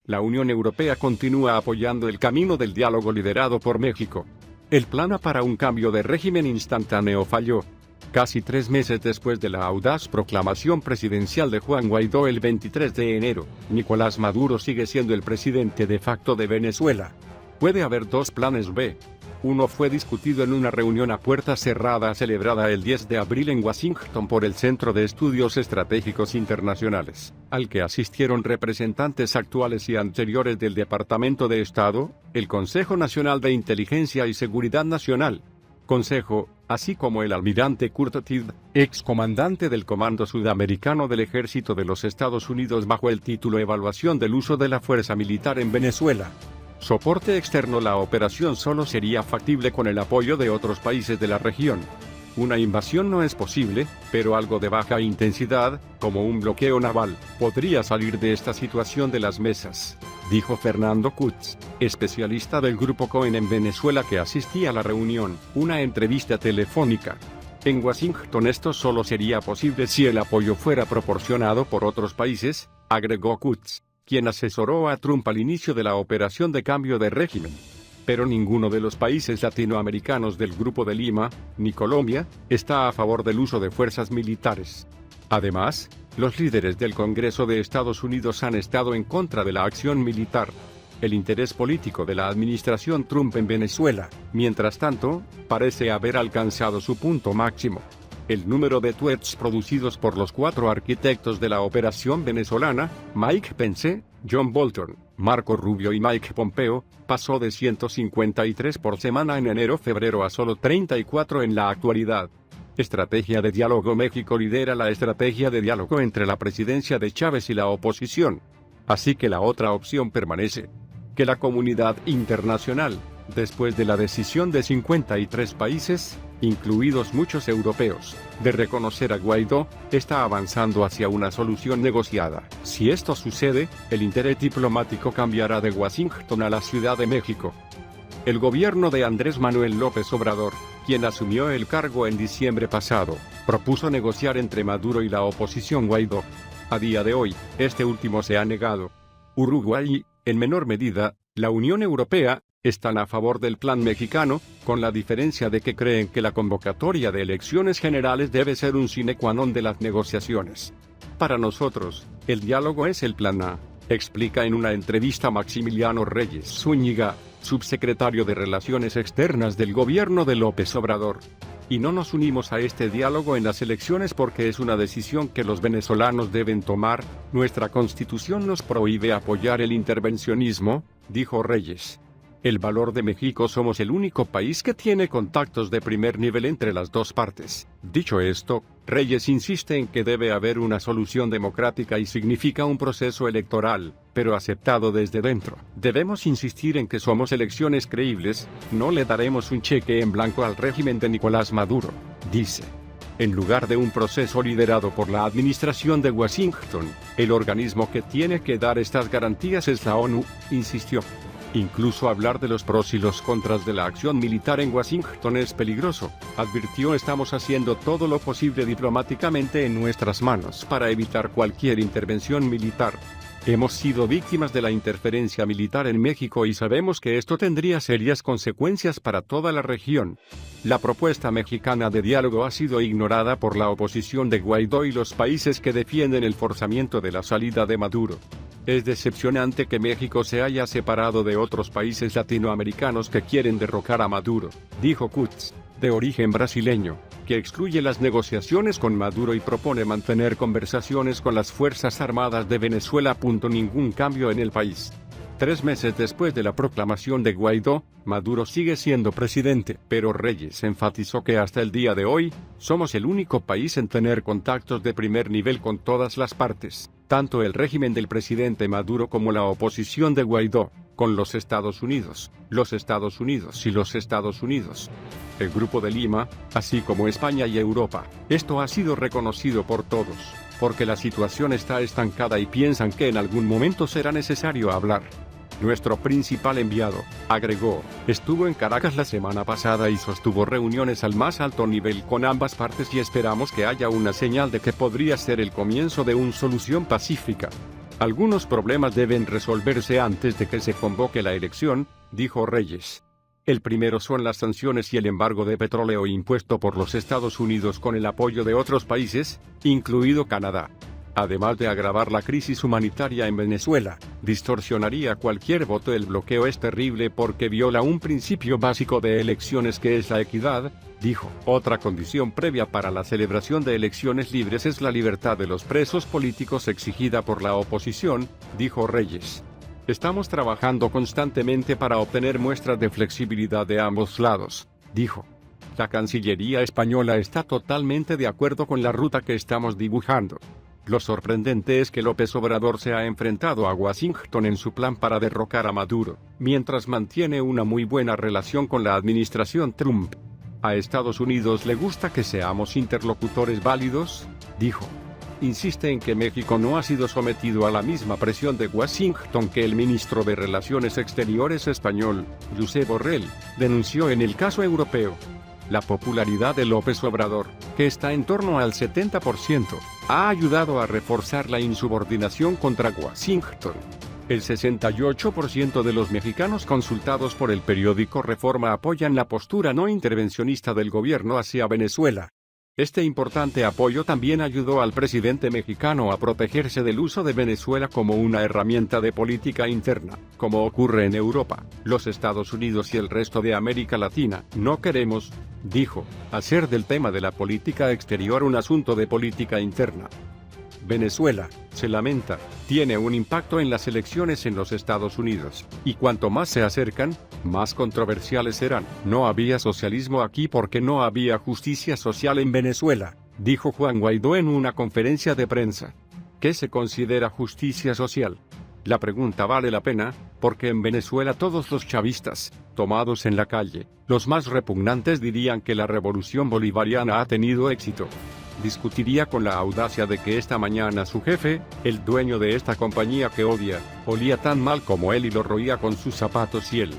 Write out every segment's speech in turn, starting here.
la Unión Europea continúa apoyando el camino del diálogo liderado por México. El plan para un cambio de régimen instantáneo falló. Casi 3 meses después de la audaz proclamación presidencial de Juan Guaidó el 23 de enero, Nicolás Maduro sigue siendo el presidente de facto de Venezuela. Puede haber 2 planes B. Uno fue discutido en una reunión a puerta cerrada celebrada el 10 de abril en Washington por el Centro de Estudios Estratégicos Internacionales, al que asistieron representantes actuales y anteriores del Departamento de Estado, el Consejo Nacional de Inteligencia y Seguridad Nacional, Consejo, así como el almirante Kurt Tidd, excomandante del Comando Sudamericano del Ejército de los Estados Unidos bajo el título Evaluación del uso de la fuerza militar en Venezuela. Soporte externo. La operación solo sería factible con el apoyo de otros países de la región. Una invasión no es posible, pero algo de baja intensidad, como un bloqueo naval, podría salir de esta situación de las mesas, dijo Fernando Kutz, especialista del Grupo Cohen en Venezuela que asistía a la reunión, una entrevista telefónica. En Washington esto solo sería posible si el apoyo fuera proporcionado por otros países, agregó Kutz, quien asesoró a Trump al inicio de la operación de cambio de régimen. Pero ninguno de los países latinoamericanos del Grupo de Lima, ni Colombia, está a favor del uso de fuerzas militares. Además, los líderes del Congreso de Estados Unidos han estado en contra de la acción militar. El interés político de la administración Trump en Venezuela, mientras tanto, parece haber alcanzado su punto máximo. El número de tweets producidos por los 4 arquitectos de la operación venezolana, Mike Pence, John Bolton, Marco Rubio y Mike Pompeo, pasó de 153 por semana en enero-febrero a solo 34 en la actualidad. Estrategia de diálogo. México lidera la estrategia de diálogo entre la presidencia de Chávez y la oposición. Así que la otra opción permanece. Que la comunidad internacional, después de la decisión de 53 países, incluidos muchos europeos, de reconocer a Guaidó, está avanzando hacia una solución negociada. Si esto sucede, el interés diplomático cambiará de Washington a la Ciudad de México. El gobierno de Andrés Manuel López Obrador, quien asumió el cargo en diciembre pasado, propuso negociar entre Maduro y la oposición Guaidó. A día de hoy, este último se ha negado. Uruguay y, en menor medida, la Unión Europea, están a favor del plan mexicano, con la diferencia de que creen que la convocatoria de elecciones generales debe ser un sine qua non de las negociaciones. Para nosotros, el diálogo es el plan A, explica en una entrevista Maximiliano Reyes Zúñiga, subsecretario de Relaciones Externas del gobierno de López Obrador. Y no nos unimos a este diálogo en las elecciones porque es una decisión que los venezolanos deben tomar. Nuestra constitución nos prohíbe apoyar el intervencionismo, dijo Reyes. El valor de México: somos el único país que tiene contactos de primer nivel entre las dos partes. Dicho esto, Reyes insiste en que debe haber una solución democrática y significa un proceso electoral, pero aceptado desde dentro. Debemos insistir en que somos elecciones creíbles, no le daremos un cheque en blanco al régimen de Nicolás Maduro, dice. En lugar de un proceso liderado por la administración de Washington, el organismo que tiene que dar estas garantías es la ONU, insistió. Incluso hablar de los pros y los contras de la acción militar en Washington es peligroso, advirtió. Estamos haciendo todo lo posible diplomáticamente en nuestras manos para evitar cualquier intervención militar. Hemos sido víctimas de la interferencia militar en México y sabemos que esto tendría serias consecuencias para toda la región. La propuesta mexicana de diálogo ha sido ignorada por la oposición de Guaidó y los países que defienden el forzamiento de la salida de Maduro. Es decepcionante que México se haya separado de otros países latinoamericanos que quieren derrocar a Maduro, dijo Kutz, de origen brasileño, que excluye las negociaciones con Maduro y propone mantener conversaciones con las Fuerzas Armadas de Venezuela. Ningún cambio en el país. 3 meses después de la proclamación de Guaidó, Maduro sigue siendo presidente, pero Reyes enfatizó que hasta el día de hoy, somos el único país en tener contactos de primer nivel con todas las partes, tanto el régimen del presidente Maduro como la oposición de Guaidó, con los Estados Unidos y los Estados Unidos. El Grupo de Lima, así como España y Europa. Esto ha sido reconocido por todos, porque la situación está estancada y piensan que en algún momento será necesario hablar. Nuestro principal enviado, agregó, estuvo en Caracas la semana pasada y sostuvo reuniones al más alto nivel con ambas partes y esperamos que haya una señal de que podría ser el comienzo de una solución pacífica. Algunos problemas deben resolverse antes de que se convoque la elección, dijo Reyes. El primero son las sanciones y el embargo de petróleo impuesto por los Estados Unidos con el apoyo de otros países, incluido Canadá. Además de agravar la crisis humanitaria en Venezuela, distorsionaría cualquier voto. El bloqueo es terrible porque viola un principio básico de elecciones que es la equidad, dijo. Otra condición previa para la celebración de elecciones libres es la libertad de los presos políticos exigida por la oposición, dijo Reyes. Estamos trabajando constantemente para obtener muestras de flexibilidad de ambos lados, dijo. La Cancillería española está totalmente de acuerdo con la ruta que estamos dibujando. Lo sorprendente es que López Obrador se ha enfrentado a Washington en su plan para derrocar a Maduro, mientras mantiene una muy buena relación con la administración Trump. A Estados Unidos le gusta que seamos interlocutores válidos, dijo. Insiste en que México no ha sido sometido a la misma presión de Washington que el ministro de Relaciones Exteriores español, Josep Borrell, denunció en el caso europeo. La popularidad de López Obrador, que está en torno al 70%, ha ayudado a reforzar la insubordinación contra Washington. El 68% de los mexicanos consultados por el periódico Reforma apoyan la postura no intervencionista del gobierno hacia Venezuela. Este importante apoyo también ayudó al presidente mexicano a protegerse del uso de Venezuela como una herramienta de política interna, como ocurre en Europa, los Estados Unidos y el resto de América Latina. No queremos, dijo, hacer del tema de la política exterior un asunto de política interna. Venezuela, se lamenta, tiene un impacto en las elecciones en los Estados Unidos, y cuanto más se acercan, más controversiales serán. No había socialismo aquí porque no había justicia social en Venezuela, dijo Juan Guaidó en una conferencia de prensa. ¿Qué se considera justicia social? La pregunta vale la pena, porque en Venezuela todos los chavistas, tomados en la calle, los más repugnantes dirían que la revolución bolivariana ha tenido éxito. Discutiría con la audacia de que esta mañana su jefe, el dueño de esta compañía que odia, olía tan mal como él y lo roía con sus zapatos y él.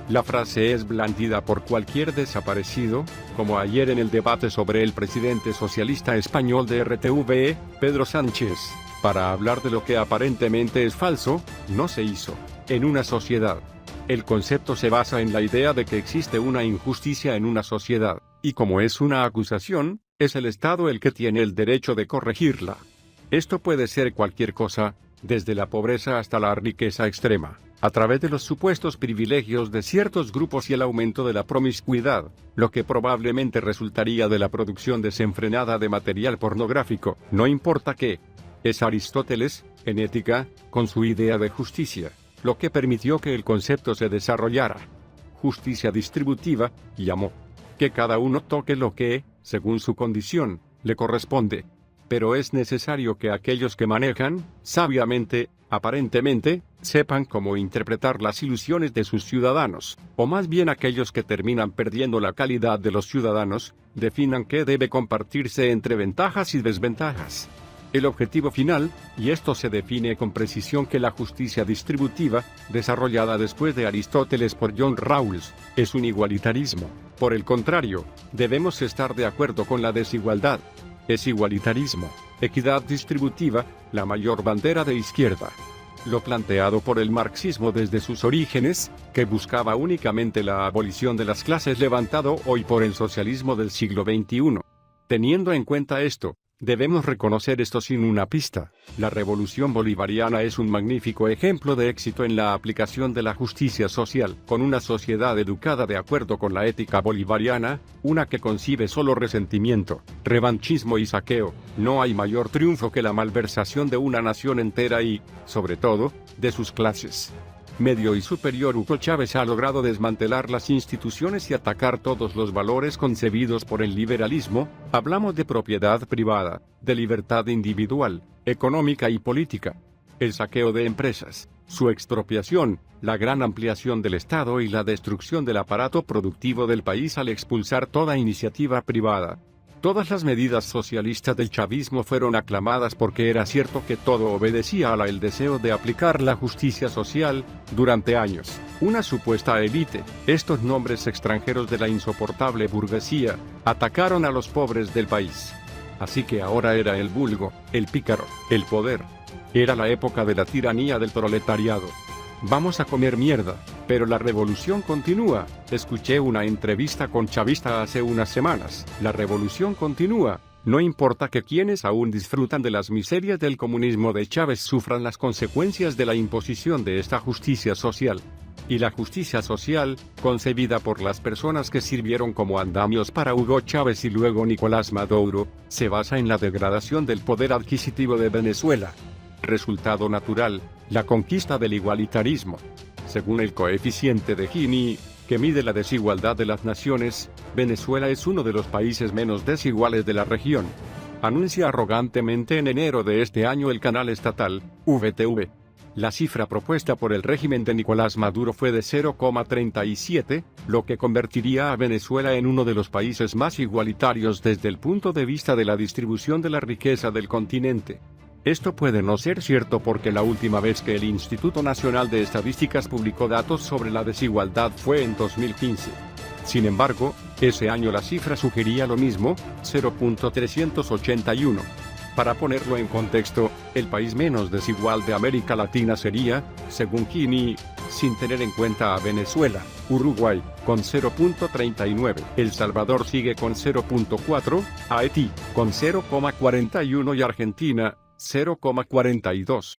La frase es blandida por cualquier desaparecido, como ayer en el debate sobre el presidente socialista español de RTVE, Pedro Sánchez. Para hablar de lo que aparentemente es falso, no se hizo. En una sociedad. El concepto se basa en la idea de que existe una injusticia en una sociedad, y como es una acusación, es el Estado el que tiene el derecho de corregirla. Esto puede ser cualquier cosa, desde la pobreza hasta la riqueza extrema, a través de los supuestos privilegios de ciertos grupos y el aumento de la promiscuidad, lo que probablemente resultaría de la producción desenfrenada de material pornográfico. No importa qué. Es Aristóteles, en Ética, con su idea de justicia, lo que permitió que el concepto se desarrollara. Justicia distributiva, llamó. Que cada uno toque lo que, según su condición, le corresponde. Pero es necesario que aquellos que manejan, sabiamente, aparentemente, sepan cómo interpretar las ilusiones de sus ciudadanos, o más bien aquellos que terminan perdiendo la calidad de los ciudadanos, definan qué debe compartirse entre ventajas y desventajas. El objetivo final, y esto se define con precisión que la justicia distributiva, desarrollada después de Aristóteles por John Rawls, es un igualitarismo. Por el contrario, debemos estar de acuerdo con la desigualdad. Es igualitarismo, equidad distributiva, la mayor bandera de izquierda. Lo planteado por el marxismo desde sus orígenes, que buscaba únicamente la abolición de las clases, levantado hoy por el socialismo del siglo XXI. Teniendo en cuenta esto, debemos reconocer esto sin una pista. La revolución bolivariana es un magnífico ejemplo de éxito en la aplicación de la justicia social, con una sociedad educada de acuerdo con la ética bolivariana, una que concibe solo resentimiento, revanchismo y saqueo. No hay mayor triunfo que la malversación de una nación entera y, sobre todo, de sus clases medio y superior. Hugo Chávez ha logrado desmantelar las instituciones y atacar todos los valores concebidos por el liberalismo. Hablamos de propiedad privada, de libertad individual, económica y política. El saqueo de empresas, su expropiación, la gran ampliación del Estado y la destrucción del aparato productivo del país al expulsar toda iniciativa privada. Todas las medidas socialistas del chavismo fueron aclamadas porque era cierto que todo obedecía al deseo de aplicar la justicia social, durante años. Una supuesta élite, estos nombres extranjeros de la insoportable burguesía, atacaron a los pobres del país. Así que ahora era el vulgo, el pícaro, el poder. Era la época de la tiranía del proletariado. Vamos a comer mierda, pero la revolución continúa. Escuché una entrevista con Chavista hace unas semanas. La revolución continúa. No importa que quienes aún disfrutan de las miserias del comunismo de Chávez sufran las consecuencias de la imposición de esta justicia social. Y la justicia social, concebida por las personas que sirvieron como andamios para Hugo Chávez y luego Nicolás Maduro, se basa en la degradación del poder adquisitivo de Venezuela. Resultado natural, la conquista del igualitarismo. Según el coeficiente de Gini, que mide la desigualdad de las naciones, Venezuela es uno de los países menos desiguales de la región. Anuncia arrogantemente en enero de este año el canal estatal, VTV. La cifra propuesta por el régimen de Nicolás Maduro fue de 0,37, lo que convertiría a Venezuela en uno de los países más igualitarios desde el punto de vista de la distribución de la riqueza del continente. Esto puede no ser cierto porque la última vez que el Instituto Nacional de Estadísticas publicó datos sobre la desigualdad fue en 2015. Sin embargo, ese año la cifra sugería lo mismo, 0,381. Para ponerlo en contexto, el país menos desigual de América Latina sería, según Gini, sin tener en cuenta a Venezuela, Uruguay, con 0,39, El Salvador sigue con 0,4, Haití, con 0,41 y Argentina, 0,42.